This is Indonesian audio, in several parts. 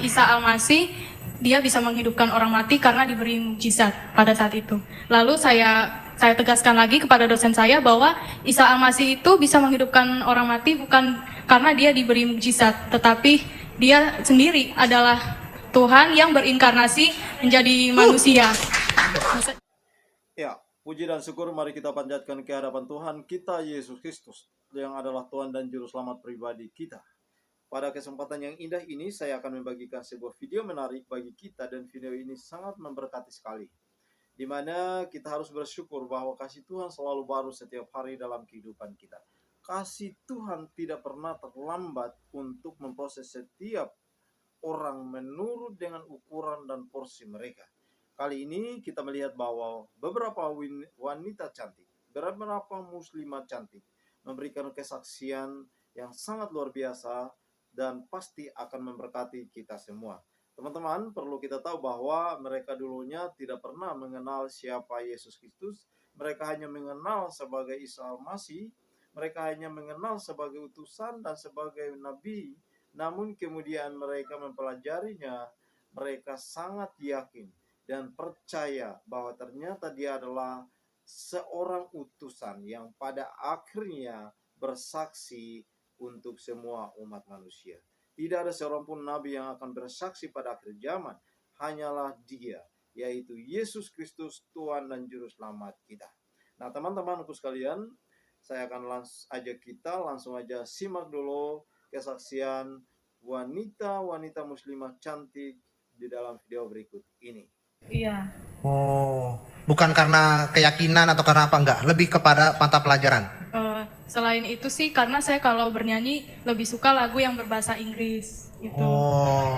Isa Al-Masih dia bisa menghidupkan orang mati karena diberi mukjizat pada saat itu. Lalu saya tegaskan lagi kepada dosen saya bahwa Isa Al-Masih itu bisa menghidupkan orang mati bukan karena dia diberi mukjizat, tetapi dia sendiri adalah Tuhan yang berinkarnasi menjadi manusia. Ya, puji dan syukur mari kita panjatkan ke hadapan Tuhan kita Yesus Kristus yang adalah Tuhan dan Juru Selamat pribadi kita. Pada kesempatan yang indah ini saya akan membagikan sebuah video menarik bagi kita dan video ini sangat memberkati sekali. Di mana kita harus bersyukur bahwa kasih Tuhan selalu baru setiap hari dalam kehidupan kita. Kasih Tuhan tidak pernah terlambat untuk memproses setiap orang menurut dengan ukuran dan porsi mereka. Kali ini kita melihat bahwa beberapa wanita cantik, beberapa muslimah cantik memberikan kesaksian yang sangat luar biasa dan pasti akan memberkati kita semua. Teman-teman, perlu kita tahu bahwa mereka dulunya tidak pernah mengenal siapa Yesus Kristus. Mereka hanya mengenal sebagai Isa Al-Masih. Mereka hanya mengenal sebagai utusan dan sebagai nabi. Namun kemudian mereka mempelajarinya. Mereka sangat yakin dan percaya bahwa ternyata dia adalah seorang utusan yang pada akhirnya bersaksi untuk semua umat manusia. Tidak ada seorang pun nabi yang akan bersaksi pada akhir zaman. Hanyalah dia, yaitu Yesus Kristus, Tuhan dan Juru Selamat kita. Nah, teman-temanku sekalian, saya akan ajak kita langsung aja simak dulu kesaksian wanita-wanita muslimah cantik di dalam video berikut ini. Iya. Oh, bukan karena keyakinan atau karena apa, enggak? Lebih kepada mata pelajaran. Selain itu sih karena saya kalau bernyanyi lebih suka lagu yang berbahasa Inggris gitu. Oh,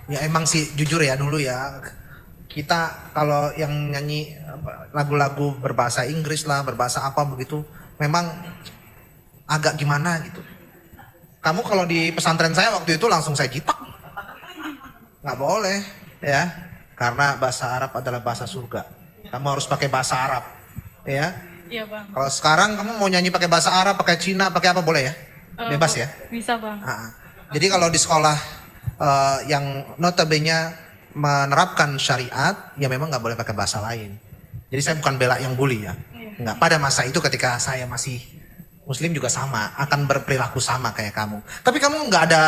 ya emang sih jujur ya dulu ya, kita kalau yang nyanyi lagu-lagu berbahasa Inggris lah, berbahasa apa begitu, memang agak gimana gitu. Kamu kalau di pesantren saya waktu itu langsung saya jitak, nggak boleh ya, karena bahasa Arab adalah bahasa surga. Kamu harus pakai bahasa Arab, ya. Iya bang. Kalau sekarang kamu mau nyanyi pakai bahasa Arab, pakai Cina, pakai apa boleh ya? Bebas ya? Bisa bang. Jadi kalau di sekolah yang notabene menerapkan syariat, ya memang nggak boleh pakai bahasa lain. Jadi saya bukan bela yang bully ya. Nggak, pada masa itu ketika saya masih Muslim juga sama, akan berperilaku sama kayak kamu. Tapi kamu nggak ada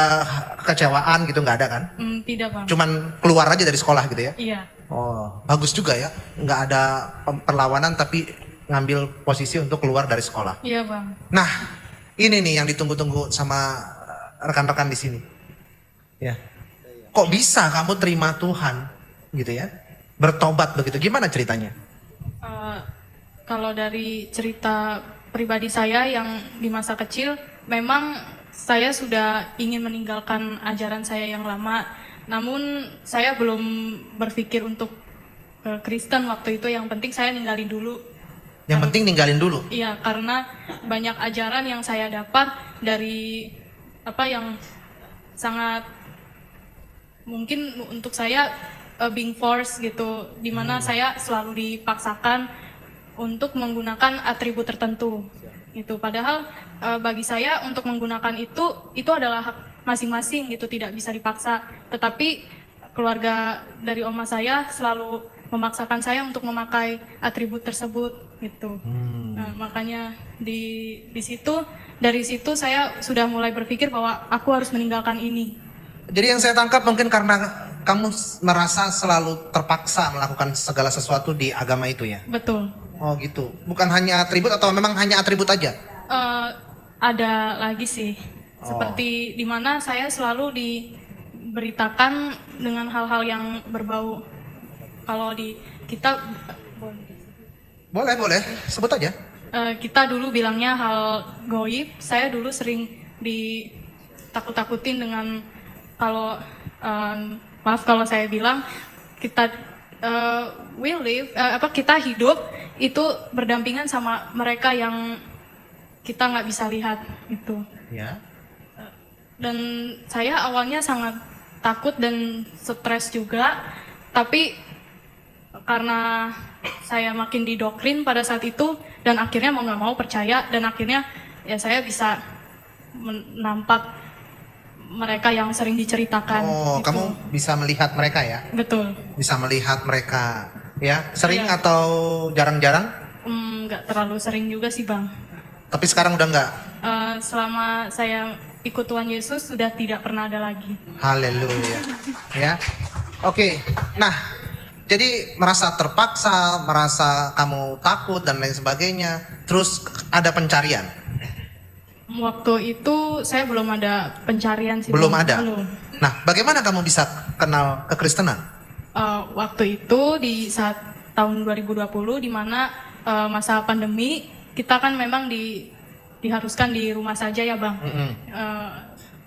kekecewaan gitu, nggak ada kan? Tidak bang. Cuman keluar aja dari sekolah gitu ya? Iya. Oh, bagus juga ya. Nggak ada perlawanan tapi ngambil posisi untuk keluar dari sekolah. Iya bang. Nah, ini nih yang ditunggu-tunggu sama rekan-rekan di sini. Ya. Kok bisa kamu terima Tuhan gitu ya? Bertobat begitu. Gimana ceritanya? Kalau dari cerita pribadi saya yang di masa kecil, memang saya sudah ingin meninggalkan ajaran saya yang lama. Namun saya belum berpikir untuk Kristen waktu itu. Yang penting saya ninggalin dulu. Yang penting ninggalin dulu. Iya, karena banyak ajaran yang saya dapat dari apa yang sangat mungkin untuk saya being force gitu, dimana saya selalu dipaksakan untuk menggunakan atribut tertentu. Itu padahal bagi saya untuk menggunakan itu adalah hak masing-masing gitu, tidak bisa dipaksa. Tetapi keluarga dari oma saya selalu memaksakan saya untuk memakai atribut tersebut gitu. Nah, makanya dari situ saya sudah mulai berpikir bahwa aku harus meninggalkan ini. Jadi yang saya tangkap mungkin karena kamu merasa selalu terpaksa melakukan segala sesuatu di agama itu ya? Betul. Oh gitu. Bukan hanya atribut atau memang hanya atribut aja? Ada lagi sih. Seperti dimana saya selalu diberitakan dengan hal-hal yang berbau. Kalau di kita boleh sebut aja. Kita dulu bilangnya hal goib. Saya dulu sering ditakut-takutin dengan kalau maaf kalau saya bilang kita kita hidup itu berdampingan sama mereka yang kita nggak bisa lihat itu. Ya. Dan saya awalnya sangat takut dan stres juga, tapi karena saya makin didoktrin pada saat itu dan akhirnya mau nggak mau percaya dan akhirnya ya saya bisa nampak mereka yang sering diceritakan. Oh, gitu. kamu bisa melihat mereka ya? Betul. Bisa melihat mereka ya? Sering Iya. atau jarang-jarang? Nggak terlalu sering juga sih Bang. Tapi sekarang udah enggak? Selama saya ikut Tuhan Yesus sudah tidak pernah ada lagi. Haleluya. Ya. Oke. Nah, jadi merasa terpaksa, merasa kamu takut dan lain sebagainya. Terus ada pencarian. Waktu itu saya belum ada pencarian sih. Belum Bang. ada. Belum. Nah, bagaimana kamu bisa kenal kekristenan? Waktu itu di saat tahun 2020 di mana masa pandemi kita kan memang diharuskan di rumah saja ya Bang.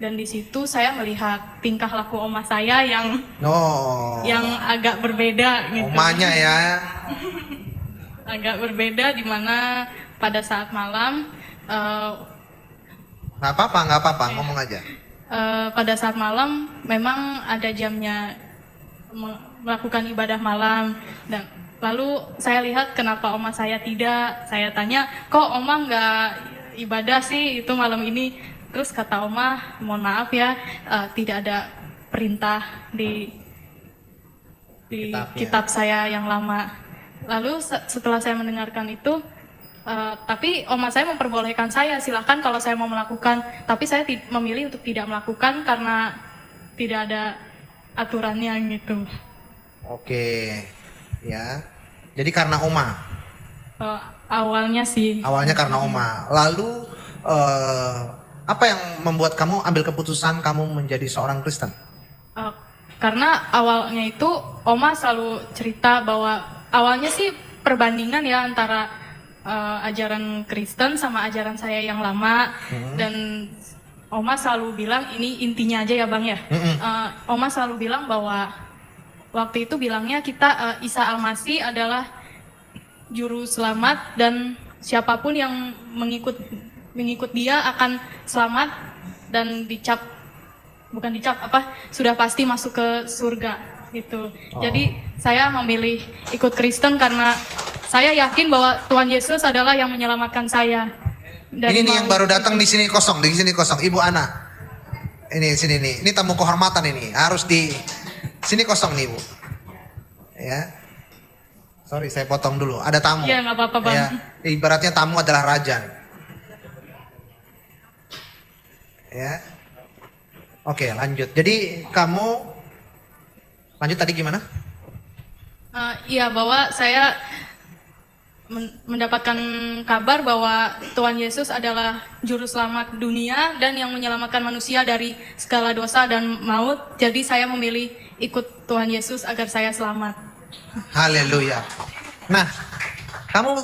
Dan di situ saya melihat tingkah laku oma saya yang Oh. agak berbeda gitu. Omanya ya. Agak berbeda di mana pada saat malam Nggak apa-apa, ngomong aja. pada saat malam memang ada jamnya melakukan ibadah malam dan lalu saya lihat kenapa oma saya tidak. Saya tanya, kok oma nggak ibadah sih itu malam ini? Terus kata oma, mohon maaf ya, tidak ada perintah di Kitabnya. kitab saya yang lama. Lalu setelah saya mendengarkan itu, tapi oma saya memperbolehkan saya, silahkan kalau saya mau melakukan. Tapi saya memilih untuk tidak melakukan karena tidak ada aturannya gitu. Oke. Ya. Jadi karena oma. Awalnya sih. Awalnya karena oma. Lalu apa yang membuat kamu ambil keputusan kamu menjadi seorang Kristen? Karena awalnya itu oma selalu cerita bahwa awalnya sih perbandingan ya antara ajaran Kristen sama ajaran saya yang lama. Dan oma selalu bilang ini intinya aja ya Bang ya. Oma selalu bilang bahwa waktu itu bilangnya kita Isa Al-Masih adalah juru selamat dan siapapun yang mengikut dia akan selamat dan sudah pasti masuk ke surga gitu. Jadi saya memilih ikut Kristen karena saya yakin bahwa Tuhan Yesus adalah yang menyelamatkan saya. Ini nih yang baru datang di sini kosong, Ibu Ana. Ini sini nih, ini tamu kehormatan ini, harus di sini kosong nih Ibu. Ya. Sorry, saya potong dulu. Ada tamu. Iya, nggak apa-apa Bang. Ya, ibaratnya tamu adalah raja. Ya. Oke, lanjut. Jadi kamu lanjut tadi gimana? Iya, bahwa saya mendapatkan kabar bahwa Tuhan Yesus adalah juru selamat dunia dan yang menyelamatkan manusia dari segala dosa dan maut. Jadi saya memilih ikut Tuhan Yesus agar saya selamat. Haleluya. Nah, kamu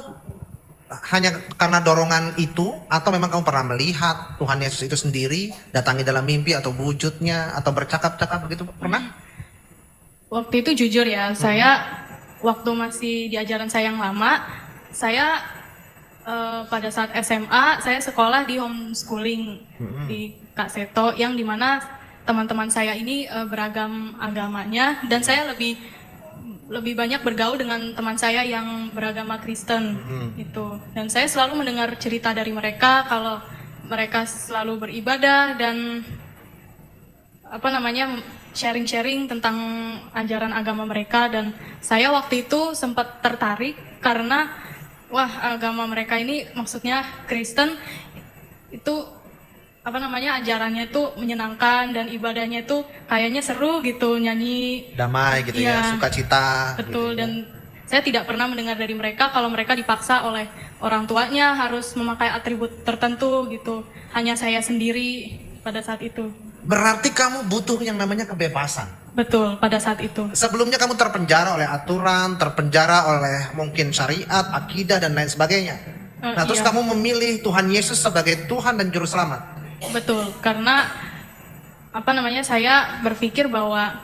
hanya karena dorongan itu atau memang kamu pernah melihat Tuhan Yesus itu sendiri datangi dalam mimpi atau wujudnya atau bercakap-cakap begitu pernah? Waktu itu jujur ya, saya waktu masih di ajaran saya yang lama, saya pada saat SMA saya sekolah di homeschooling di Kak Seto yang dimana teman-teman saya ini beragam agamanya dan saya lebih banyak bergaul dengan teman saya yang beragama Kristen itu. Dan saya selalu mendengar cerita dari mereka kalau mereka selalu beribadah dan sharing-sharing tentang ajaran agama mereka dan saya waktu itu sempat tertarik karena agama mereka ini maksudnya Kristen itu ajarannya itu menyenangkan dan ibadahnya itu kayaknya seru gitu, nyanyi Damai gitu ya, Iya, sukacita. betul. Gitu ya. Dan saya tidak pernah mendengar dari mereka kalau mereka dipaksa oleh orang tuanya harus memakai atribut tertentu gitu. Hanya saya sendiri pada saat itu. Berarti kamu butuh yang namanya kebebasan. Betul, pada saat itu. Sebelumnya kamu terpenjara oleh aturan, terpenjara oleh mungkin syariat, akidah dan lain sebagainya. Nah, terus Iya. kamu memilih Tuhan Yesus sebagai Tuhan dan Juru Selamat. Betul, karena saya berpikir bahwa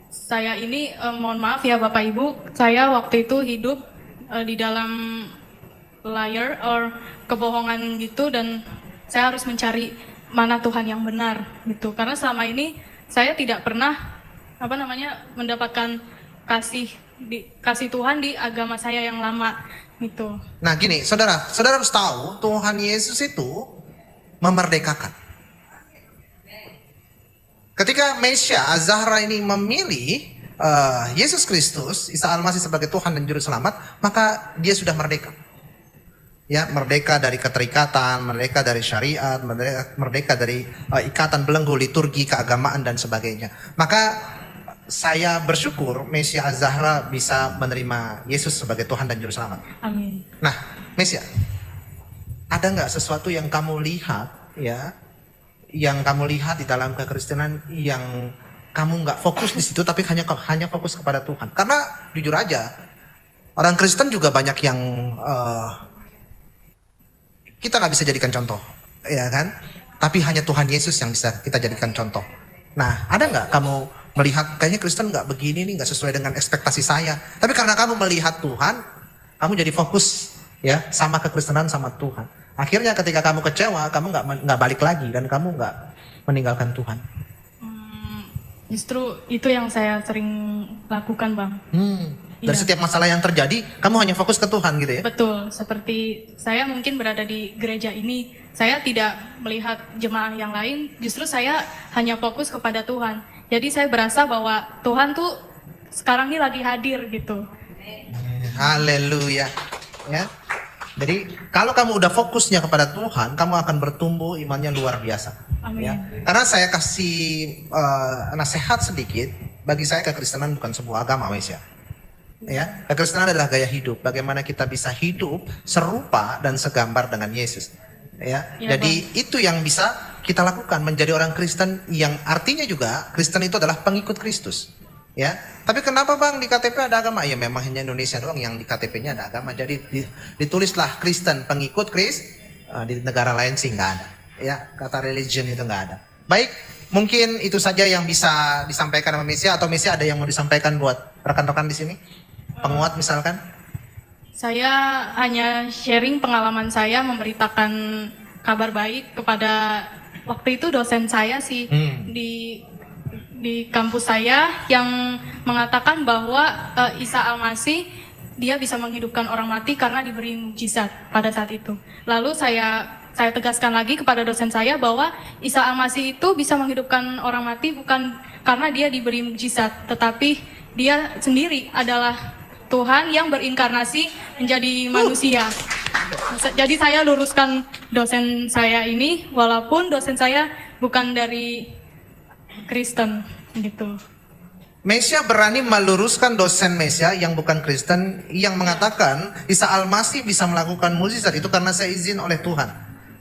saya ini mohon maaf ya Bapak Ibu, saya waktu itu hidup di dalam liar or kebohongan gitu dan saya harus mencari mana Tuhan yang benar gitu. Karena selama ini saya tidak pernah mendapatkan kasih Tuhan di agama saya yang lama gitu. Nah gini, saudara harus tahu Tuhan Yesus itu memerdekakan. Ketika Mesia Zahra ini memilih Yesus Kristus, Isa Al-Masih sebagai Tuhan dan Juru Selamat, maka dia sudah merdeka. Ya, merdeka dari keterikatan, merdeka dari syariat, merdeka dari ikatan belenggu liturgi, keagamaan dan sebagainya. Maka saya bersyukur Mesia Zahra bisa menerima Yesus sebagai Tuhan dan Juru Selamat. Amin. Nah, Mesia, ada nggak sesuatu yang kamu lihat, ya, yang kamu lihat di dalam kekristenan yang kamu nggak fokus di situ, tapi hanya fokus kepada Tuhan? Karena jujur aja, orang Kristen juga banyak yang kita nggak bisa jadikan contoh, ya kan? Tapi hanya Tuhan Yesus yang bisa kita jadikan contoh. Nah, ada nggak kamu melihat kayaknya Kristen nggak begini nih, nggak sesuai dengan ekspektasi saya. Tapi karena kamu melihat Tuhan, kamu jadi fokus ya sama kekristenan sama Tuhan. Akhirnya ketika kamu kecewa, kamu nggak balik lagi dan kamu nggak meninggalkan Tuhan. Justru itu yang saya sering lakukan, Bang. Dari Iya. setiap masalah yang terjadi, kamu hanya fokus ke Tuhan gitu ya? Betul, seperti saya mungkin berada di gereja ini, saya tidak melihat jemaah yang lain, justru saya hanya fokus kepada Tuhan. Jadi saya berasa bahwa Tuhan tuh sekarang ini lagi hadir gitu. Haleluya. Ya. Jadi kalau kamu udah fokusnya kepada Tuhan, kamu akan bertumbuh imannya luar biasa. Amin. Ya. Karena saya kasih nasihat sedikit, bagi saya kekristenan bukan sebuah agama, Mesia. Ya, kekristenan adalah gaya hidup. Bagaimana kita bisa hidup serupa dan segambar dengan Yesus. Ya, Ya, jadi itu yang bisa kita lakukan, menjadi orang Kristen yang artinya juga Kristen itu adalah pengikut Kristus. Ya, tapi kenapa Bang di KTP ada agama? Ya memang hanya Indonesia doang yang di KTP-nya ada agama. Jadi ditulislah Kristen pengikut Kristus. Di negara lain sih nggak ada. Ya, kata religion itu nggak ada. Baik, mungkin itu saja yang bisa disampaikan sama Mesia, atau Mesia ada yang mau disampaikan buat rekan-rekan di sini? Penguat misalkan? Saya hanya sharing pengalaman saya memberitakan kabar baik kepada waktu itu dosen saya sih di kampus saya yang mengatakan bahwa Isa Al-Masih dia bisa menghidupkan orang mati karena diberi mukjizat pada saat itu. Lalu saya tegaskan lagi kepada dosen saya bahwa Isa Al-Masih itu bisa menghidupkan orang mati bukan karena dia diberi mukjizat, tetapi dia sendiri adalah Tuhan yang berinkarnasi menjadi manusia. Jadi saya luruskan dosen saya ini, walaupun dosen saya bukan dari Kristen gitu. Mesia berani meluruskan dosen Mesia yang bukan Kristen, yang mengatakan Isa Al-Masih bisa melakukan mukjizat itu karena saya izin oleh Tuhan.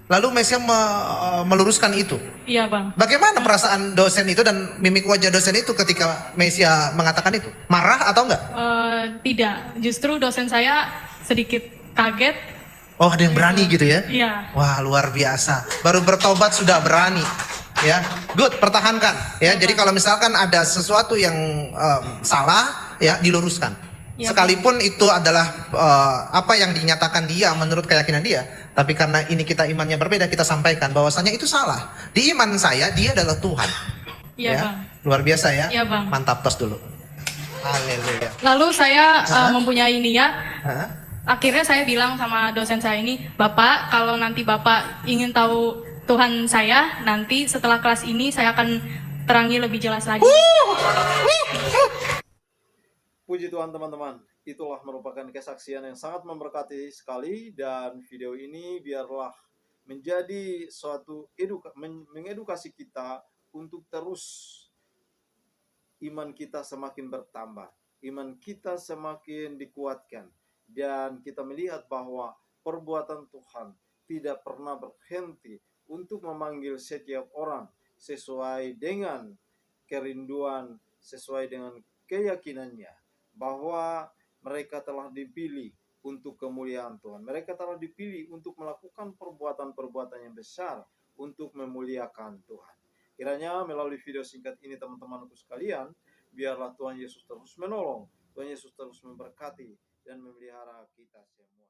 Lalu Mesia meluruskan itu. Iya, Bang. Bagaimana perasaan dosen itu dan mimik wajah dosen itu ketika Mesia mengatakan itu? Marah atau enggak? Tidak, justru dosen saya sedikit kaget. Oh, ada yang berani gitu ya? Iya. Wah, luar biasa. Baru bertobat sudah berani. Ya, good, pertahankan. Ya, jadi kalau misalkan ada sesuatu yang salah, ya diluruskan. Ya, Sekalipun itu adalah apa yang dinyatakan dia menurut keyakinan dia, tapi karena ini kita imannya berbeda, kita sampaikan bahwasanya itu salah. Di iman saya dia adalah Tuhan. Iya, Ya, Bang. luar biasa ya. Iya, Bang. Mantap, tos dulu. Haleluya. Lalu saya mempunyai niat. Hah? Akhirnya saya bilang sama dosen saya ini, Bapak, kalau nanti Bapak ingin tahu Tuhan saya, nanti setelah kelas ini saya akan terangi lebih jelas lagi. Puji Tuhan teman-teman, itulah merupakan kesaksian yang sangat memberkati sekali, dan video ini biarlah menjadi suatu mengedukasi kita untuk terus iman kita semakin bertambah, iman kita semakin dikuatkan, dan kita melihat bahwa perbuatan Tuhan tidak pernah berhenti untuk memanggil setiap orang sesuai dengan kerinduan, sesuai dengan keyakinannya, bahwa mereka telah dipilih untuk kemuliaan Tuhan. Mereka telah dipilih untuk melakukan perbuatan-perbuatan yang besar untuk memuliakan Tuhan. Kiranya melalui video singkat ini teman-temanku sekalian, biarlah Tuhan Yesus terus menolong, Tuhan Yesus terus memberkati dan memelihara kita semua.